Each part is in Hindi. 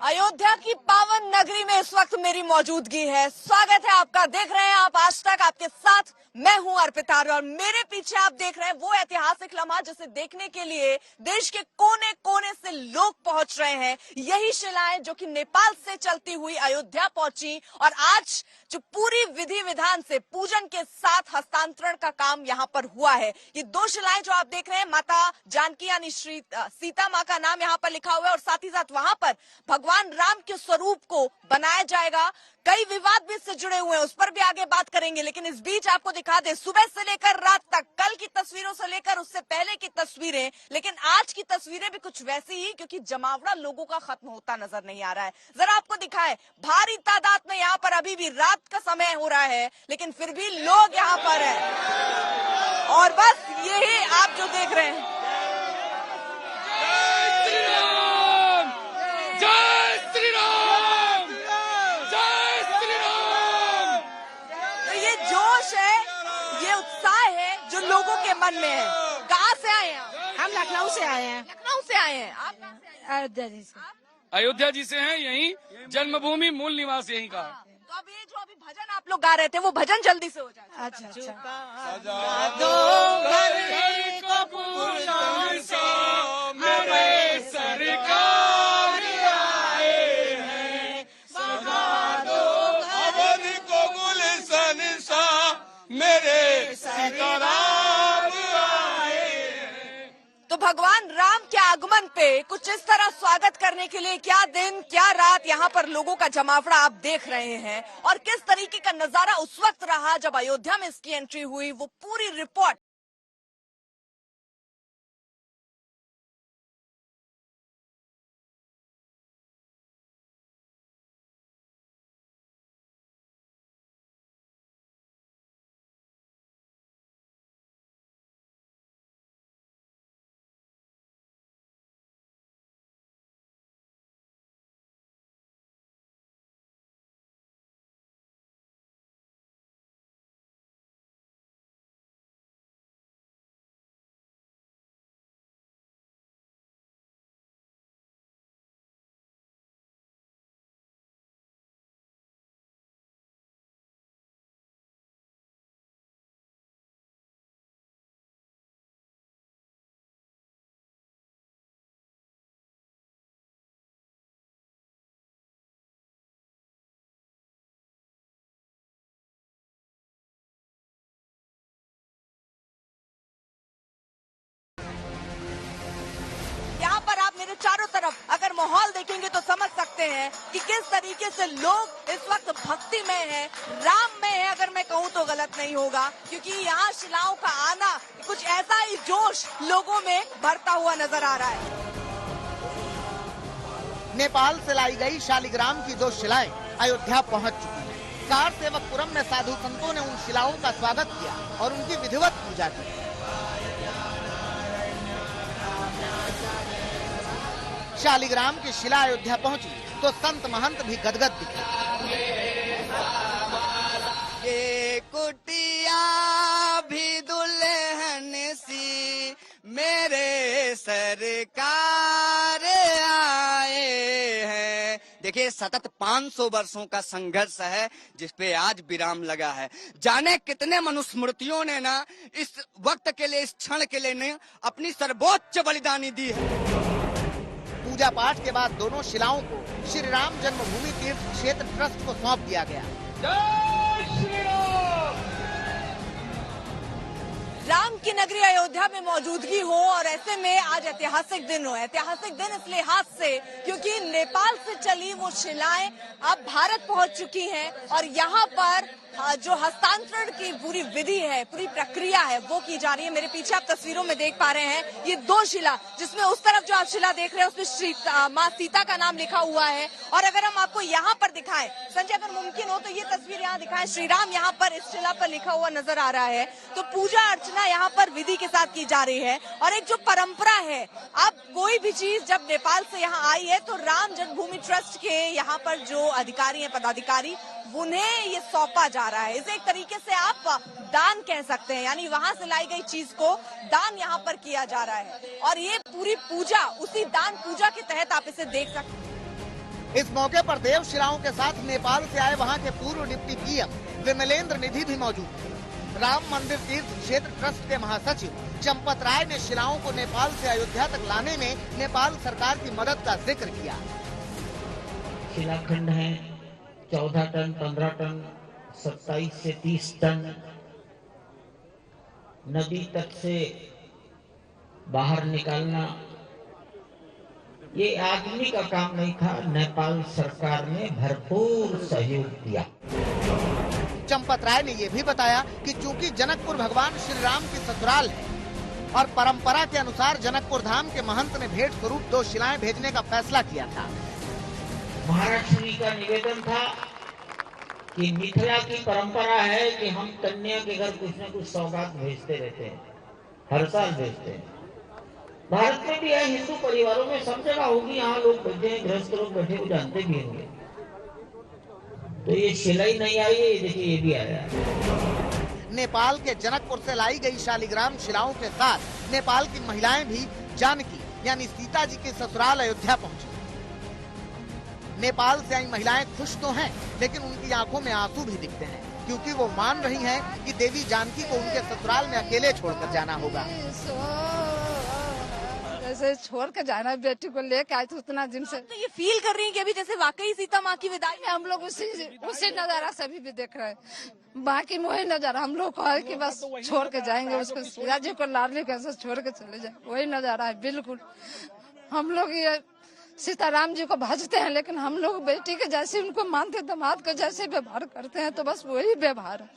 अयोध्या की पावन नगरी में इस वक्त मेरी मौजूदगी है। स्वागत है आपका। देख रहे हैं आप आज तक, आपके साथ मैं हूं अर्पिता और मेरे पीछे आप देख रहे हैं वो ऐतिहासिक लम्हा जिसे देखने के लिए देश के कोने कोने से लोग पहुंच रहे हैं। यही शिलाएं जो कि नेपाल से चलती हुई अयोध्या पहुंची और आज जो पूरी विधि विधान से पूजन के साथ हस्तांतरण का काम यहाँ पर हुआ है। ये दो शिलाएं जो आप देख रहे हैं, माता जानकी यानी श्री सीता माँ का नाम यहाँ पर लिखा हुआ है और साथ ही साथ वहां पर भगवान राम के स्वरूप को बनाया जाएगा। कई विवाद भी इससे जुड़े हुए हैं, उस पर भी आगे बात करेंगे। लेकिन इस बीच आपको दिखा दे, सुबह से लेकर रात तक, कल की तस्वीरों से लेकर उससे पहले की तस्वीरें, लेकिन आज की तस्वीरें भी कुछ वैसी ही, क्योंकि जमावड़ा लोगों का खत्म होता नजर नहीं आ रहा है। जरा आपको दिखाए, भारी तादाद में यहाँ पर अभी भी रात का समय हो रहा है, लेकिन फिर भी लोग यहाँ पर हैं। और बस यही आप जो देख रहे हैं, ये उत्साह है जो लोगों के मन में है। कहाँ से आए हैं? हम लखनऊ से आए हैं। लखनऊ से आए हैं। आप कहाँ से आए हैं? अयोध्या जी से। अयोध्या जी से हैं, यहीं जन्मभूमि मूल निवास यहीं का। तो अब ये जो अभी भजन आप लोग गा रहे थे, वो भजन जल्दी से हो जाए। अच्छा अच्छा। तो भगवान राम के आगमन पे कुछ इस तरह स्वागत करने के लिए क्या दिन क्या रात यहाँ पर लोगों का जमावड़ा आप देख रहे हैं। और किस तरीके का नजारा उस वक्त रहा जब अयोध्या में इसकी एंट्री हुई, वो पूरी रिपोर्ट यहाँ पर आप मेरे चारों तरफ अगर माहौल देखेंगे तो समझ सकते हैं कि किस तरीके से लोग इस वक्त भक्ति में हैं, राम में है अगर मैं कहूँ तो गलत नहीं होगा, क्योंकि यहाँ शिलाओं का आना कुछ ऐसा ही जोश लोगों में भरता हुआ नजर आ रहा है। नेपाल से लाई गई शालिग्राम की दो शिलाएं अयोध्या पहुंच चुकी हैं। कार सेवकपुरम में साधु संतों ने उन शिलाओं का स्वागत किया और उनकी विधिवत पूजा की। शालिग्राम की शिला अयोध्या पहुंची तो संत महंत भी गदगद दिखे। ये कुटिया भी दुल्हन सी मेरे सरकार आए हैं। देखिए, सतत 500 वर्षों का संघर्ष है जिस पे आज विराम लगा है। जाने कितने मनुस्मृतियों ने ना इस वक्त के लिए, इस क्षण के लिए ने अपनी सर्वोच्च बलिदानी दी है। पूजा पाठ के बाद दोनों शिलाओं को श्री राम जन्मभूमि तीर्थ क्षेत्र ट्रस्ट को सौंप दिया गया। राम की नगरी अयोध्या में मौजूदगी हो और ऐसे में आज ऐतिहासिक दिन हो। ऐतिहासिक दिन इस लिहाज से क्योंकि नेपाल से चली वो शिलाएं अब भारत पहुंच चुकी हैं और यहाँ पर जो हस्तांतरण की पूरी विधि है, पूरी प्रक्रिया है, वो की जा रही है। मेरे पीछे आप तस्वीरों में देख पा रहे हैं ये दो शिला, जिसमें उस तरफ जो आप शिला देख रहे हैं उसमें श्री माँ सीता का नाम लिखा हुआ है। और अगर हम आपको यहाँ पर दिखाएं, संजय अगर मुमकिन हो तो ये तस्वीर यहाँ दिखाएं, श्री राम यहाँ पर इस शिला पर लिखा हुआ नजर आ रहा है। तो पूजा अर्चना यहाँ पर विधि के साथ की जा रही है। और एक जो परंपरा है, अब कोई भी चीज जब नेपाल से यहाँ आई है तो राम जन्मभूमि ट्रस्ट के यहाँ पर जो अधिकारी हैं, पदाधिकारी, उन्हें ये सौंपा जा रहा है। इसे एक तरीके से आप दान कह सकते हैं, यानी वहां से लाई गई चीज को दान यहाँ पर किया जा रहा है। और ये पूरी पूजा उसी दान पूजा के तहत आप इसे देख सकते हैं। इस मौके पर देव शिलाओं के साथ नेपाल से आए वहां के पूर्व डिप्टी पीएम विमलेंद्र निधि भी मौजूद थे। राम मंदिर तीर्थ क्षेत्र ट्रस्ट के महासचिव चंपत राय ने शिलाओं को नेपाल से अयोध्या तक लाने में नेपाल सरकार की मदद का जिक्र किया। शिलाखंड है 14 टन, 15 टन, 27 से 30 टन। नदी तट से बाहर निकालना ये आदमी का काम नहीं था, नेपाल सरकार ने भरपूर सहयोग दिया। चंपत राय ने यह भी बताया कि चूंकि जनकपुर भगवान श्री राम की ससुराल है और परंपरा के अनुसार जनकपुर धाम के महंत ने भेंट स्वरूप 2 शिलाएं भेजने का फैसला किया था। महाराज श्री का निवेदन था कि मिथिला की परंपरा है कि हम कन्या के घर कुछ न कुछ सौगात भेजते रहते हैं, हर साल भेजते हैं। भारत में भी है, हिंदू परिवारों में सब जगह होगी, यहाँ लोग बैठे हैं, गृहस्थ लोग बैठे हुए जानते भी होंगे। तो ये शिलाई नहीं आई है, देखिए ये भी आया। नेपाल के जनकपुर से लाई गई शालिग्राम शिलाओं के साथ नेपाल की महिलाएं भी जानकी यानी सीता जी के ससुराल अयोध्या पहुंची। नेपाल से आई महिलाएं खुश तो हैं, लेकिन उनकी आंखों में आंसू भी दिखते हैं, क्योंकि वो मान रही हैं कि देवी जानकी को उनके ससुराल में अकेले छोड़कर जाना होगा। जैसे छोड़ के जाना, बेटी को लेके आए थे उतना दिन से। तो ये फील कर रही हैं कि अभी जैसे वाकई सीता माँ की विदाई हम लोग उसी नजारा से अभी भी देख रहे हैं। बाकी वही नजारा हम लोग को है कि बस छोड़ के जाएंगे उसको, सीता जी को लाडली कैसे छोड़ के चले जाए, वही नजारा है। बिल्कुल हम लोग ये सीताराम जी को भजते हैं, लेकिन हम लोग बेटी के जैसे उनको मानते, दामाद को जैसे व्यवहार करते हैं, तो बस वही व्यवहार है।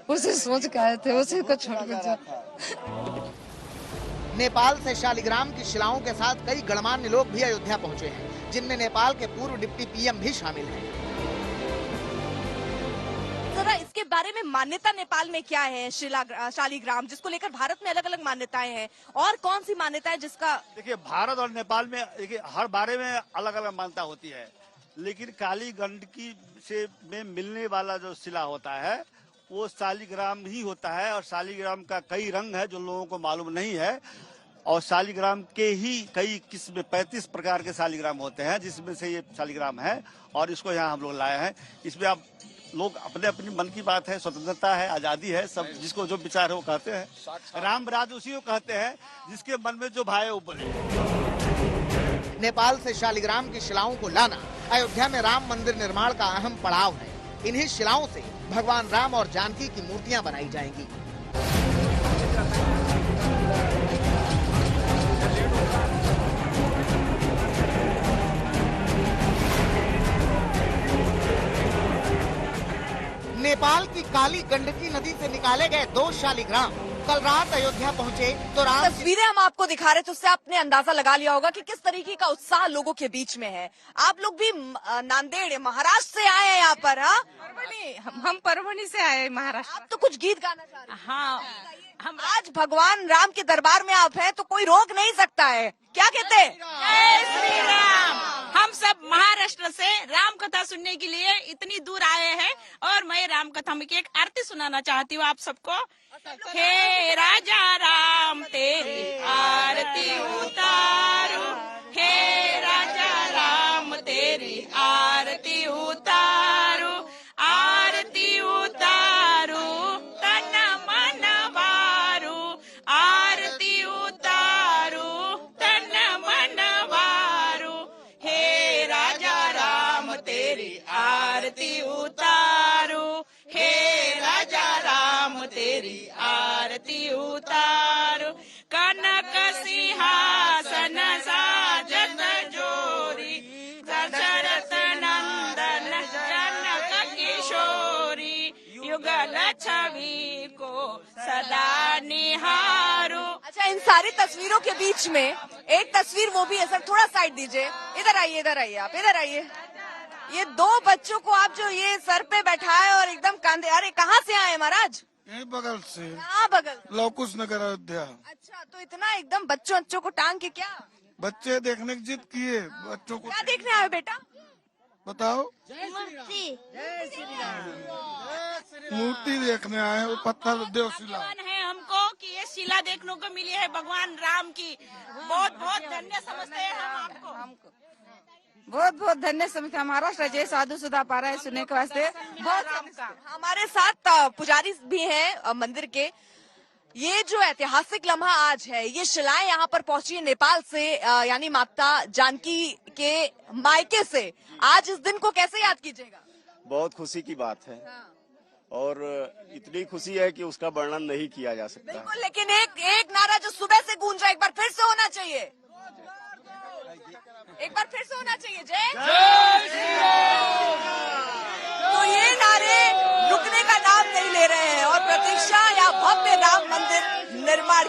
उसी सोच के आए थे, उसी को छोड़ के जाए। नेपाल से शालिग्राम की शिलाओं के साथ कई गणमान्य लोग भी अयोध्या पहुंचे हैं, जिनमें नेपाल के पूर्व डिप्टी पीएम भी शामिल हैं। जरा इसके बारे में मान्यता नेपाल में क्या है शालिग्राम, जिसको लेकर भारत में अलग अलग मान्यताएं हैं, और कौन सी मान्यताएं जिसका? देखिए, भारत और नेपाल में देखिए हर बारे में अलग अलग मान्यता होती है, लेकिन काली गंडकी से में मिलने वाला जो शिला होता है वो शालिग्राम ही होता है। और शालिग्राम का कई रंग है जो लोगों को मालूम नहीं है, और शालिग्राम के ही कई किस्म 35 प्रकार के शालिग्राम होते हैं, जिसमें से ये शालिग्राम है। और इसको यहाँ हम लोग लाए हैं। इसमें आप लोग अपने अपनी मन की बात है, स्वतंत्रता है, आजादी है, सब जिसको जो विचार है वो कहते हैं। राम राज उसी को कहते हैं जिसके मन में जो भाई वो बोले। नेपाल से शालिग्राम की शिलाओं को लाना अयोध्या में राम मंदिर निर्माण का अहम पड़ाव है। इन्हीं शिलाओं से भगवान राम और जानकी की मूर्तियां बनाई जाएंगी। नेपाल की काली गंडकी नदी से निकाले गए 2 शालिग्राम कल रात अयोध्या पहुंचे तो तस्वीरें हम आपको दिखा रहे थे, उससे आपने अंदाजा लगा लिया होगा कि किस तरीके का उत्साह लोगों के बीच में है। आप लोग भी नांदेड़ महाराष्ट्र से आए हैं यहाँ पर? हम परभनी से आए महाराष्ट्र। आप तो कुछ गीत गाना चाह रहे हैं? हाँ, हम आज भगवान राम के दरबार में आप हैं तो कोई रोक नहीं सकता है, क्या कहते हैं? जय श्री राम। हम सब महाराष्ट्र से राम कथा सुनने के लिए इतनी दूर आए हैं, और मैं राम कथा में की एक आरती सुनाना चाहती हूँ आप सबको। हे राजा राम तेरी आरती उतारो, हे राजा राम तेरी आरती उतारो, आरती उतारो तन मन वारो, आरती उतारो तन मन वारो, हे राजा राम तेरी आरती उतारो, हे राजा राम तेरी आरती उतारो। कनक सिंहासन साजत जोरी, दशरथ नंदन जनक किशोरी, युगल छवि को सदा निहारो। अच्छा, इन सारी तस्वीरों के बीच में एक तस्वीर वो भी है सर, थोड़ा साइड दीजिए, इधर आइए, इधर आइए, आप इधर आइए। ये 2 बच्चों को आप जो ये सर पे बैठाए और एकदम कांधे, अरे कहाँ से आए महाराज? यहीं बगल से। कहाँ बगल? लौकुश नगर अयोध्या। अच्छा, तो इतना एकदम बच्चों को टांग के क्या? बच्चे देखने की जिद किए, बच्चों को क्या देखने आए बेटा? बताओ। मूर्ति। मूर्ति देखने आए, वो पत्थर देव शिला है हमको कि ये शिला देखने को मिली है भगवान राम की। बहुत बहुत धन्य समझते हैं हम आपको। बहुत बहुत धन्य समिति महाराष्ट्र जय साधु सुधा पा रहा है सुनने के वास्ते बहुत हमारे साथ पुजारी भी हैं मंदिर के। ये जो ऐतिहासिक लम्हा आज है, ये शिलाएं यहाँ पर पहुंची है नेपाल से, यानी माता जानकी के मायके से। आज इस दिन को कैसे याद कीजिएगा? बहुत खुशी की बात है और इतनी खुशी है कि उसका वर्णन नहीं किया जा सकता। बिल्कुल, लेकिन एक नारा जो सुबह से गूंज रहा है, एक बार फिर से होना चाहिए, एक बार फिर से होना चाहिए, जय श्री राम। तो ये नारे रुकने का नाम नहीं ले रहे हैं और प्रतीक्षा या भव्य राम मंदिर निर्माण